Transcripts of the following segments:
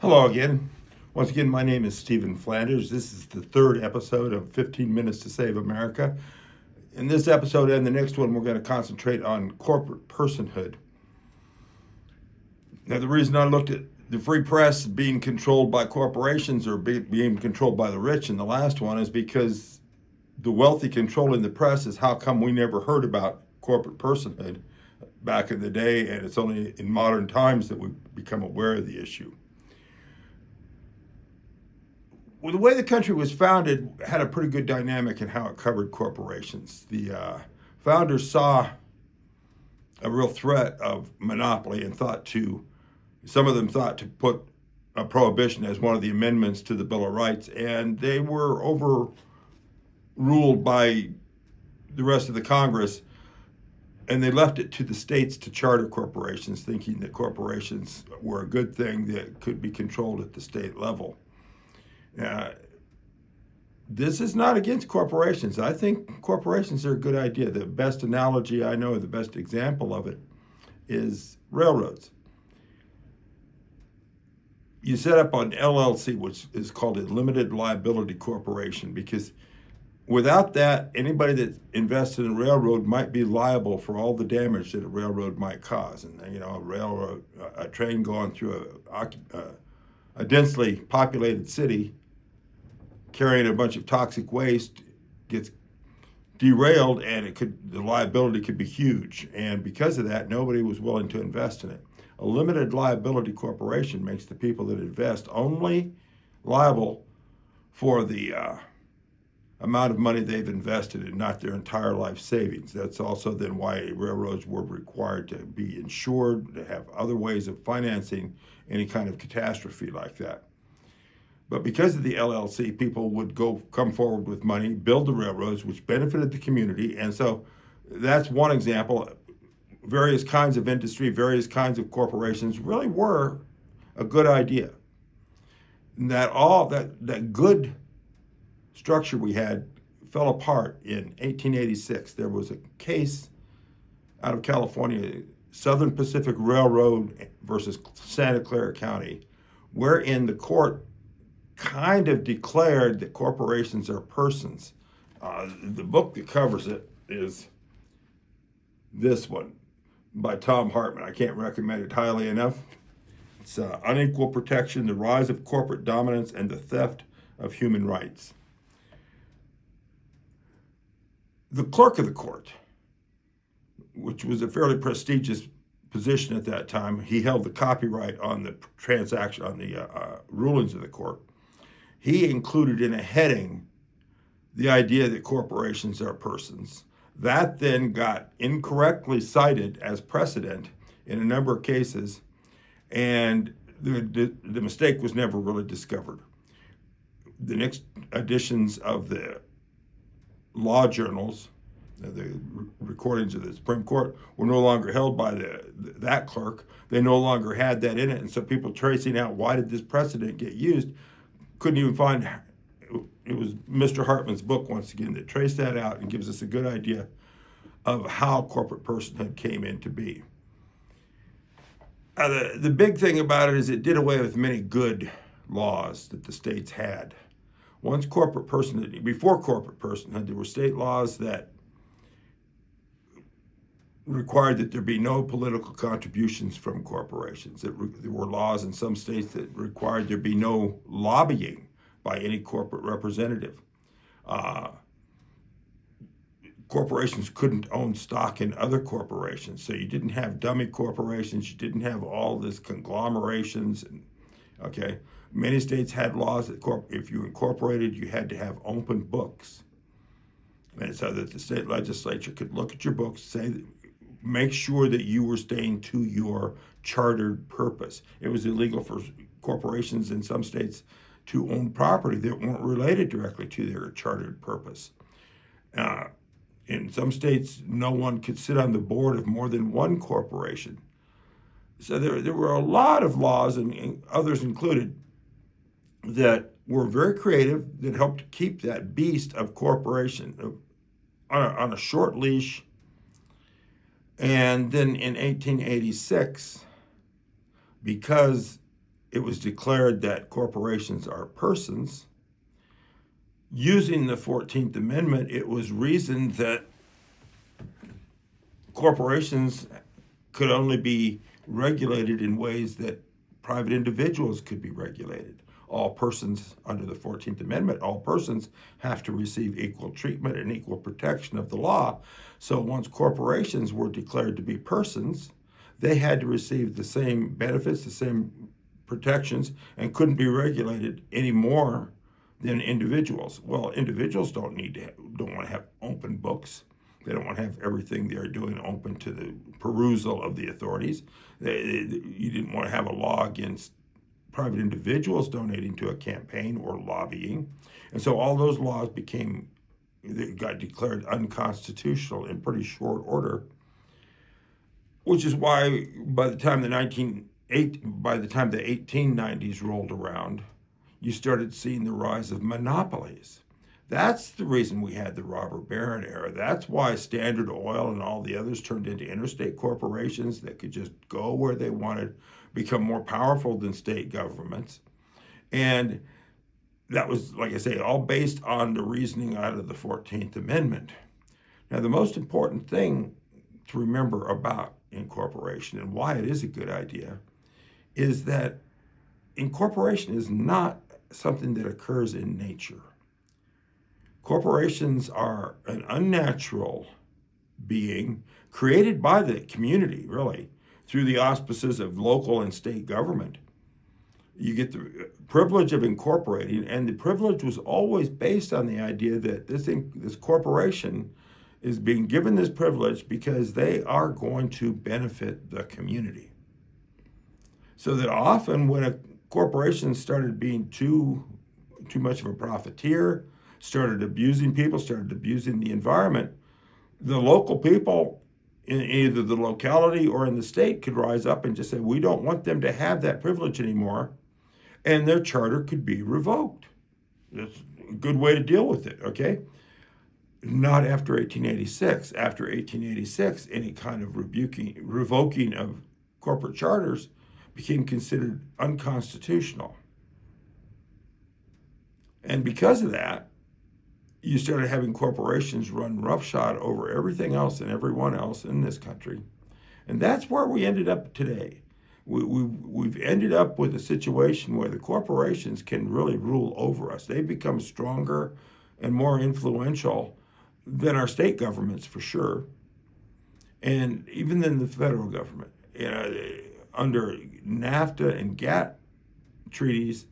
Hello again. Once again, my name is Stephen Flanders. This is the third episode of 15 Minutes to Save America. In this episode and the next one, we're going to concentrate on corporate personhood. Now, the reason I looked at the free press being controlled by corporations or being controlled by the rich in the last one is because the wealthy controlling the press is how come we never heard about corporate personhood back in the day, and it's only in modern times that we've become aware of the issue. Well, the way the country was founded had a pretty good dynamic in how it covered corporations. The founders saw a real threat of monopoly and some of them thought to put a prohibition as one of the amendments to the Bill of Rights, and they were overruled by the rest of the Congress, and they left it to the states to charter corporations, thinking that corporations were a good thing that could be controlled at the state level. This is not against corporations. I think corporations are a good idea. The best analogy I know, the best example of it, is railroads. You set up an LLC, which is called a limited liability corporation, because without that, anybody that invests in a railroad might be liable for all the damage that a railroad might cause. And a train going through a densely populated city carrying a bunch of toxic waste gets derailed, and the liability could be huge. And because of that, nobody was willing to invest in it. A limited liability corporation makes the people that invest only liable for the amount of money they've invested and not their entire life savings. That's also then why railroads were required to be insured, to have other ways of financing any kind of catastrophe like that. But because of the LLC, people would come forward with money, build the railroads, which benefited the community. And so that's one example. Various kinds of industry, various kinds of corporations really were a good idea. And that good structure we had fell apart in 1886. There was a case out of California, Southern Pacific Railroad versus Santa Clara County, wherein the court kind of declared that corporations are persons. The book that covers it is this one by Tom Hartman. I can't recommend it highly enough. It's Unequal Protection, the Rise of Corporate Dominance and the Theft of Human Rights. The clerk of the court, which was a fairly prestigious position at that time, he held the copyright on the transaction, on the rulings of the court. He included in a heading the idea that corporations are persons. That then got incorrectly cited as precedent in a number of cases, and the mistake was never really discovered. The next editions of the law journals, the recordings of the Supreme Court, were no longer held by that clerk. They no longer had that in it, and so people tracing out why did this precedent get used couldn't even find. It was Mr. Hartman's book, once again, that traced that out and gives us a good idea of how corporate personhood came into being. The big thing about it is it did away with many good laws that the states had. Before corporate personhood, there were state laws that required that there be no political contributions from corporations. There were laws in some states that required there be no lobbying by any corporate representative. Corporations couldn't own stock in other corporations, so you didn't have dummy corporations, you didn't have all this conglomerations. Okay, many states had laws that if you incorporated, you had to have open books, and so that the state legislature could look at your books, make sure that you were staying to your chartered purpose. It was illegal for corporations in some states to own property that weren't related directly to their chartered purpose. In some states, no one could sit on the board of more than one corporation. So there were a lot of laws, and others included, that were very creative, that helped keep that beast of corporation on a short leash. And then in 1886, because it was declared that corporations are persons. Using the 14th Amendment, it was reasoned that corporations could only be regulated in ways that private individuals could be regulated. All persons under the 14th Amendment, all persons have to receive equal treatment and equal protection of the law. So once corporations were declared to be persons, they had to receive the same benefits, the same protections, and couldn't be regulated any more than individuals. Well, individuals don't want to have open books. They don't want to have everything they're doing open to the perusal of the authorities. You didn't want to have a law against private individuals donating to a campaign or lobbying. And so all those laws got declared unconstitutional in pretty short order, which is why by the time the 1890s rolled around, you started seeing the rise of monopolies. That's the reason we had the robber baron era. That's why Standard Oil and all the others turned into interstate corporations that could just go where they wanted, become more powerful than state governments. And that was, like I say, all based on the reasoning out of the 14th Amendment. Now, the most important thing to remember about incorporation and why it is a good idea is that incorporation is not something that occurs in nature. Corporations are an unnatural being created by the community, really, through the auspices of local and state government. You get the privilege of incorporating, and the privilege was always based on the idea that this corporation is being given this privilege because they are going to benefit the community. So that often when a corporation started being too much of a profiteer, started abusing people, started abusing the environment, the local people in either the locality or in the state could rise up and just say, we don't want them to have that privilege anymore, and their charter could be revoked. That's a good way to deal with it, okay? Not after 1886. After 1886, any kind of revoking of corporate charters became considered unconstitutional. And because of that, you started having corporations run roughshod over everything else and everyone else in this country. And that's where we ended up today. We've ended up with a situation where the corporations can really rule over us. They've become stronger and more influential than our state governments, for sure, and even than the federal government. You know, under NAFTA and GATT treaties,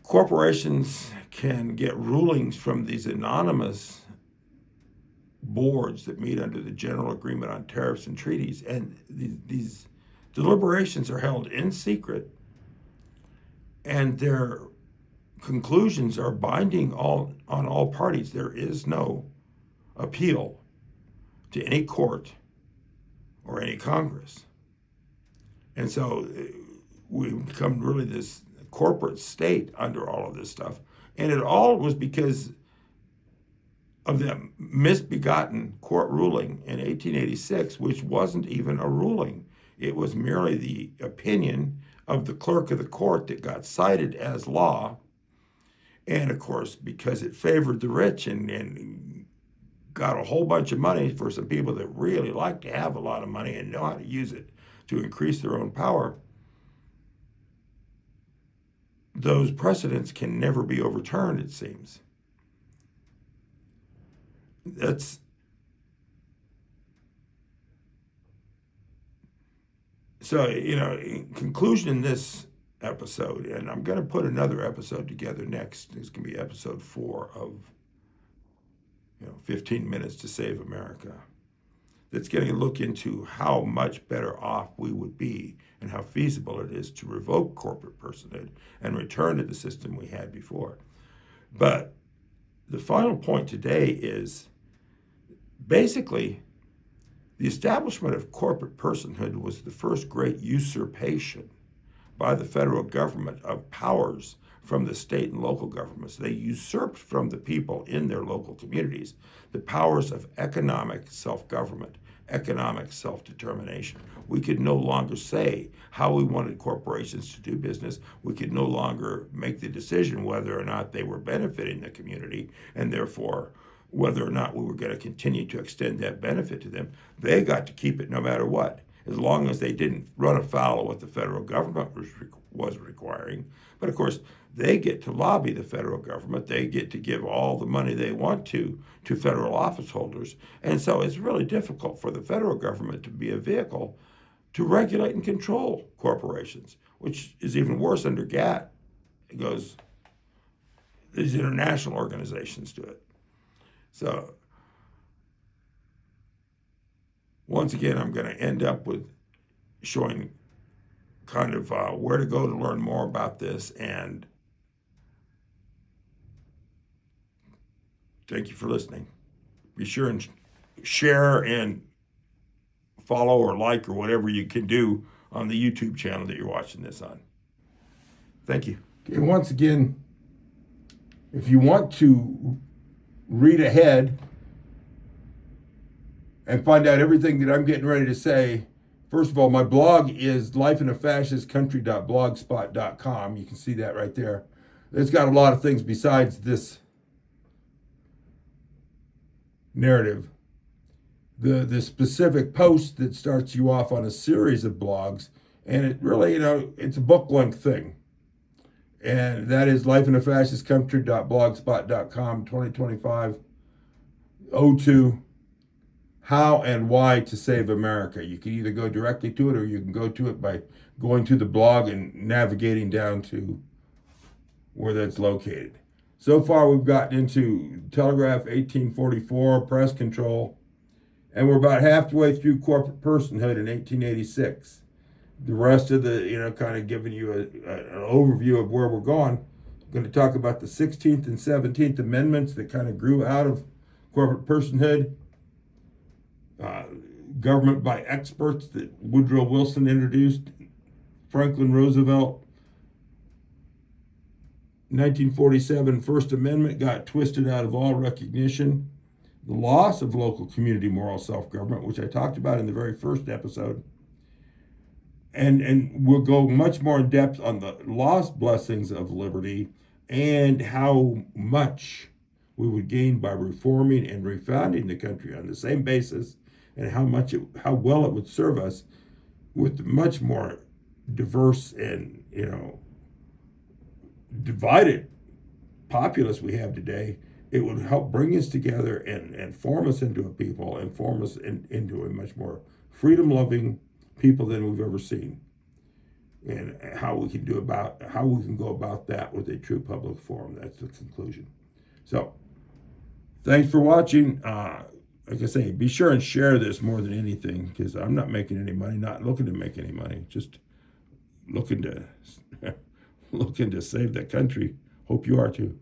corporations can get rulings from these anonymous boards that meet under the General Agreement on Tariffs and Treaties, and these deliberations are held in secret, and their conclusions are binding on all parties. There is no appeal to any court or any Congress. And so we've become really this corporate state under all of this stuff. And it all was because of the misbegotten court ruling in 1886, which wasn't even a ruling. It was merely the opinion of the clerk of the court that got cited as law. And of course, because it favored the rich and got a whole bunch of money for some people that really like to have a lot of money and know how to use it to increase their own power, those precedents can never be overturned, it seems. So, in conclusion, in this episode, and I'm going to put another episode together next. It's going to be episode 4 of 15 Minutes to Save America. That's going to look into how much better off we would be and how feasible it is to revoke corporate personhood and return to the system we had before. But the final point today is basically the establishment of corporate personhood was the first great usurpation by the federal government of powers from the state and local governments. They usurped from the people in their local communities the powers of economic self-government economic self-determination. We could no longer say how we wanted corporations to do business. We could no longer make the decision whether or not they were benefiting the community, and therefore whether or not we were going to continue to extend that benefit to them. They got to keep it no matter what, as long as they didn't run afoul of what the federal government was requiring. But of course, they get to lobby the federal government. They get to give all the money they want to federal office holders. And so it's really difficult for the federal government to be a vehicle to regulate and control corporations, which is even worse under GATT. It goes, these international organizations do it. So once again, I'm going to end up with showing kind of where to go to learn more about this. And thank you for listening. Be sure and share and follow or like or whatever you can do on the YouTube channel that you're watching this on. Thank you. Okay, once again, if you want to read ahead and find out everything that I'm getting ready to say, first of all, my blog is lifeinafascistcountry.blogspot.com. You can see that right there. It's got a lot of things besides this narrative. The specific post that starts you off on a series of blogs, and it really, it's a book-length thing. And that is lifeinafascistcountry.blogspot.com, 2025-02, How and Why to Save America. You can either go directly to it, or you can go to it by going to the blog and navigating down to where that's located. So far, we've gotten into Telegraph 1844, press control, and we're about halfway through corporate personhood in 1886. The rest of the, kind of giving you an overview of where we're going. I'm going to talk about the 16th and 17th Amendments that kind of grew out of corporate personhood. Government by experts that Woodrow Wilson introduced. Franklin Roosevelt. 1947 First Amendment got twisted out of all recognition. The loss of local community moral self-government, which I talked about in the very first episode. And we'll go much more in depth on the lost blessings of liberty and how much we would gain by reforming and refounding the country on the same basis, and how well it would serve us with much more diverse and, divided populace we have today. It would help bring us together and form us into a people, and form us into a much more freedom-loving people than we've ever seen, and how we can go about that with a true public forum. That's the conclusion. So, thanks for watching. Like I say, be sure and share this more than anything, because I'm not making any money, not looking to make any money, just looking to save the country. Hope you are too.